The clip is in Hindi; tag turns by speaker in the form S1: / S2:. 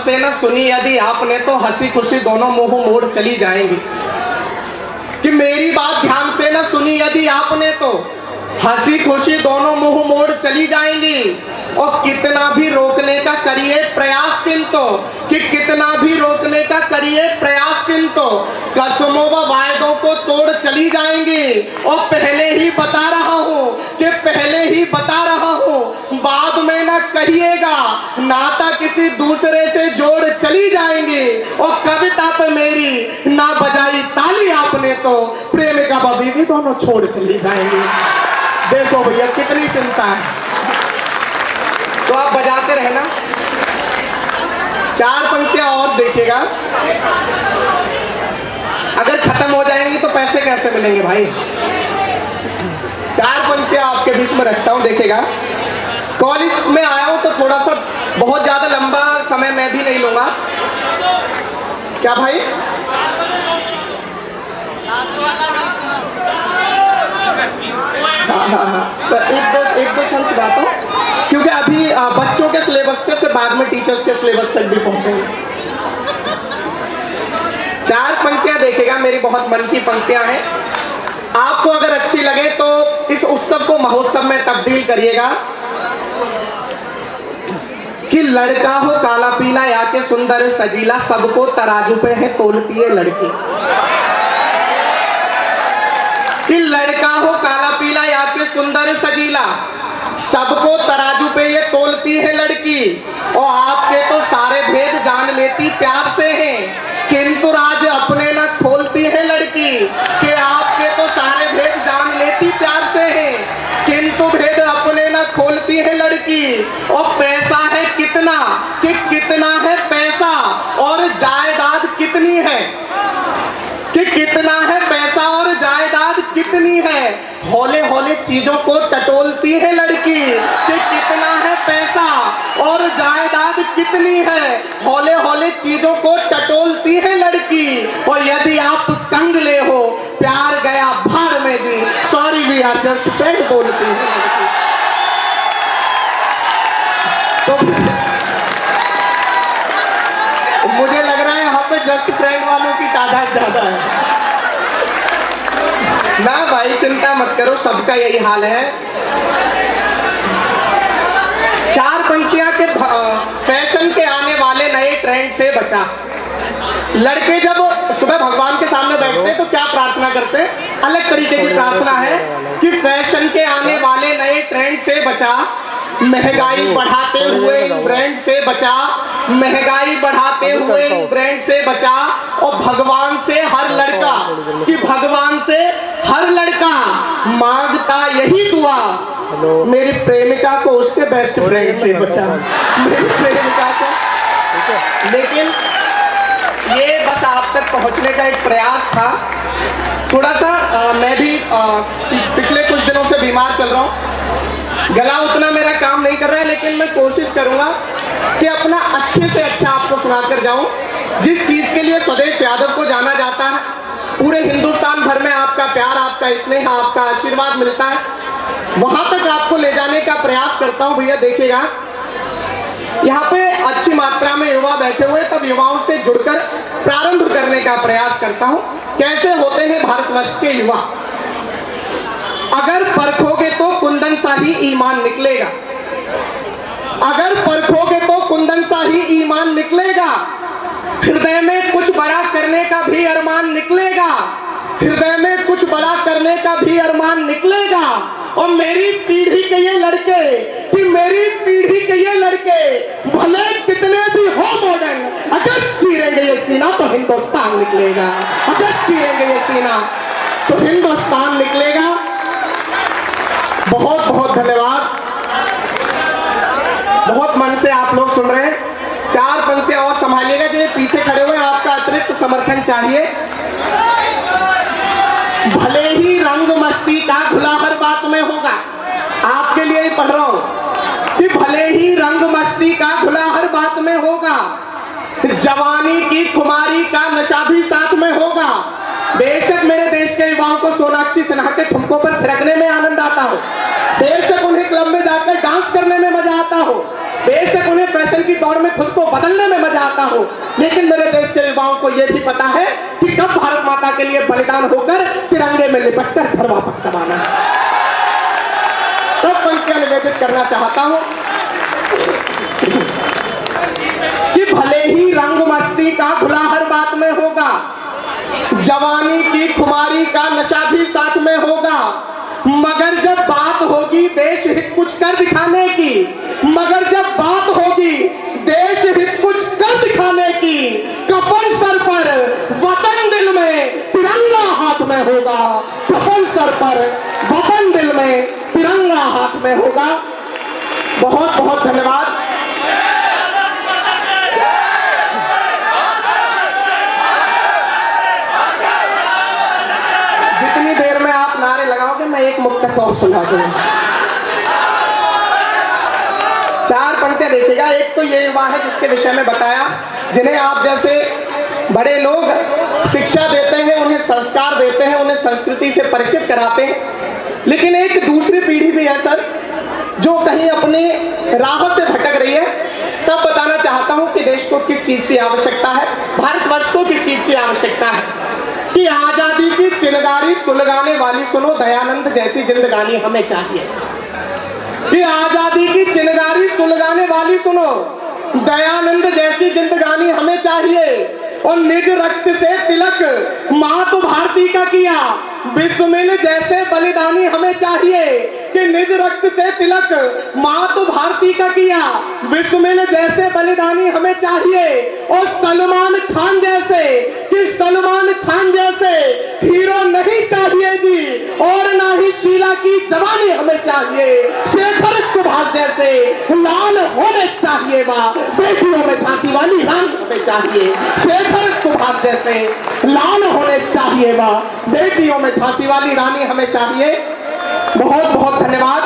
S1: से न सुनी यदि आपने तो हंसी खुशी दोनों मुंह मोड़ चली जाएंगी। कि मेरी बात ध्यान से न सुनी यदि आपने तो हंसी खुशी दोनों मुंह मोड़ चली जाएंगी। और कितना भी रोकने का करिए प्रयास किंतु, कि कितना भी रोकने का करिए प्रयास किंतु कसमों व वायदों को तोड़ चली जाएंगी। और पहले ही बता रहा हूं कि पहले ही बता रहा हूं बाद में ना कहिएगा नाता किसी दूसरे से जोड़ चली जाएंगी। और कविता पे मेरी ना बजाई ताली आपने तो प्रेमिका व बीवी दोनों छोड़ चली जाएंगी। देखो भैया कितनी चिंता है, तो आप बजाते रहना। 4 पंक्तियां और देखिएगा, अगर खत्म हो जाएंगी तो पैसे कैसे मिलेंगे भाई। 4 पंक्तियां आपके बीच में रखता हूं, देखिएगा। कॉलेज में आया हूं तो थोड़ा सा बहुत ज्यादा लंबा समय मैं भी नहीं लूंगा। क्या भाई? तो एक दो शब्द बात हो, क्योंकि अभी बच्चों के सिलेबस से फिर बाद में टीचर्स के सिलेबस तक भी पहुंचेंगे। 4 पंक्तियां देखेगा, मेरी बहुत मन की पंक्तियां हैं। आपको अगर अच्छी लगे तो इस उत्सव को महोत्सव में तब्दील करिएगा। कि लड़का हो काला पीला या के सुंदर सजीला, सबको तराजू पे है तोलती है लड़की। कि लड़का हो काला पीला या के सुंदर सजीला, सबको तराजू पे ये तोलती है लड़की। और आपके तो सारे भेद जान लेती प्यार से हैं, किंतु राज अपने न खोलती है लड़की। कि आपके तो सारे भेद जान लेती प्यार से हैं, किंतु भेद अपने न खोलती है लड़की। और पैसा है कितना, कि कितना है पैसा और जायदाद कितनी है। कि कितना है पैसा और जायदाद कितनी है, हौले हौले चीजों को टटोलती है लड़की। कि कितना है पैसा और जायदाद कितनी है, हौले हौले चीजों को टटोलती है लड़की। और यदि आप कंगले हो प्यार गया भाड़ में जी, sorry we are just friend बोलती है लड़की। तो मुझे लग रहा है यहाँ पे जस्ट फ्रेंड वालों की तादाद ज्यादा है ना। भाई चिंता मत करो, सबका यही हाल है। 4 पंक्तियां के फैशन के आने वाले नए ट्रेंड से बचा। लड़के जब सुबह भगवान के सामने बैठते तो क्या प्रार्थना करते, अलग तरीके की प्रार्थना है। कि फैशन के आने वाले नए ट्रेंड से बचा, महंगाई बढ़ाते हुए ब्रांड से बचा, महंगाई बढ़ाते हुए ब्रांड से बचा। और भगवान से हर लड़का, कि भगवान से हर लड़का मांगता यही दुआ, मेरी प्रेमिका को उसके बेस्ट फ्रेंड से बचा, मेरी प्रेमिका को। लेकिन ये बस आप तक पहुंचने का एक प्रयास था। थोड़ा सा मैं भी पिछले कुछ दिनों से बीमार चल रहा हूँ, गला उतना मेरा काम नहीं कर रहा है, लेकिन मैं कोशिश करूंगा कि अपना अच्छे से अच्छा आपको सुनाकर जाऊं। जिस चीज के लिए स्वदेश यादव को जाना जाता है, पूरे हिंदुस्तान भर में आपका प्यार, आपका स्नेह, आपका आशीर्वाद मिलता है, वहां तक आपको ले जाने का प्रयास करता हूं। भैया देखिएगा, यहाँ पे अच्छी मात्रा में युवा बैठे हुए, तब युवाओं से जुड़कर प्रारंभ करने का प्रयास करता हूं। कैसे होते हैं भारतवर्ष के युवा। अगर परखोगे तो कुंदन सा ही ईमान निकलेगा, अगर परखोगे तो कुंदन सा ही ईमान निकलेगा। हृदय में कुछ बड़ा करने का भी अरमान निकलेगा, हृदय में कुछ बड़ा करने का भी अरमान निकलेगा। और मेरी पीढ़ी के ये लड़के, कि मेरी पीढ़ी के ये लड़के भले कितने भी हो मॉडर्न, अगर चीरेंगे ये सीना तो हिंदुस्तान निकलेगा, अगर चीरेंगे ये सीना तो हिंदुस्तान निकलेगा। बहुत बहुत धन्यवाद, बहुत मन से आप लोग सुन रहे हैं। 4 पंक्तियां और संभालिएगा, जो पीछे खड़े हुए आपका अतिरिक्त समर्थन चाहिए। भले ही रंग मस्ती का घुला हर बात में होगा, आपके लिए ही पढ़ रहा हूं। कि भले ही रंग मस्ती का घुला हर बात में होगा, जवानी की खुमारी का नशा भी साथ में होगा। बेशक मेरे देश के युवाओं को सोनाक्षी सिन्हा के ठुमकों पर थिरकने में आनंद आता हो, बेशक उन्हें क्लब में जाकर डांस करने में मजा आता हो, बेशक उन्हें फैशन की दौड़ में खुद को बदलने में मजा आता हो, लेकिन मेरे देश के युवाओं को यह भी पता है कि कब भारत माता के लिए बलिदान होकर तिरंगे में लिपटकर घर वापस कमाना है। तो पंक्तियां निवेदित करना चाहता हूं कि भले ही रंग मस्ती का घुला हर बात में होगा, जवानी की खुमारी का नशा भी साथ में होगा, मगर जब बात होगी देश हित कुछ कर दिखाने की, मगर जब बात होगी देश हित कुछ कर दिखाने की, कफन सर पर वतन दिल में तिरंगा हाथ में होगा, कफन सर पर वतन दिल में तिरंगा हाथ में होगा। बहुत बहुत धन्यवाद। जितनी देर में आप नारे लगाओगे मैं एक मुक्तक और सुना दूंगा। 4 पंक्तियां देखिएगा। एक तो ये युवा है जिसके विषय में बताया, जिन्हें आप जैसे बड़े लोग शिक्षा देते हैं, उन्हें संस्कार देते हैं, उन्हें संस्कृति से परिचित कराते हैं। लेकिन एक दूसरी पीढ़ी भी है सर, जो कहीं अपनी राह से भटक रही है। तब बताना चाहता हूं कि देश को किस चीज की आवश्यकता है, भारतवर्ष को किस चीज की आवश्यकता है। कि आजादी की चिनगारी सुलगाने वाली सुनो, दयानंद जैसी जिंदगानी हमें चाहिए। कि आजादी की चिनगारी सुलगाने वाली सुनो, दयानंद जैसी जिंदगानी हमें चाहिए। और निज रक्त से तिलक मातु भारती का किया, बिस्मिल जैसे बलिदानी हमें चाहिए। कि निज रक्त से तिलक मातु भारती का किया, बिस्मिल जैसे बलिदानी हमें चाहिए। और सलमान खान जैसे, कि सलमान खान जैसे हीरो नहीं चाहिए जी, और ना ही शीला की जवानी हमें चाहिए। शेखर सुभाष जैसे लाल होने चाहिए, वाह बेटियों में झांसी वाली रानी हमें चाहिए। शेखर सुभाष जैसे लाल होने चाहिए, वाह बेटियों में झांसी वाली रानी हमें चाहिए। बहुत बहुत धन्यवाद।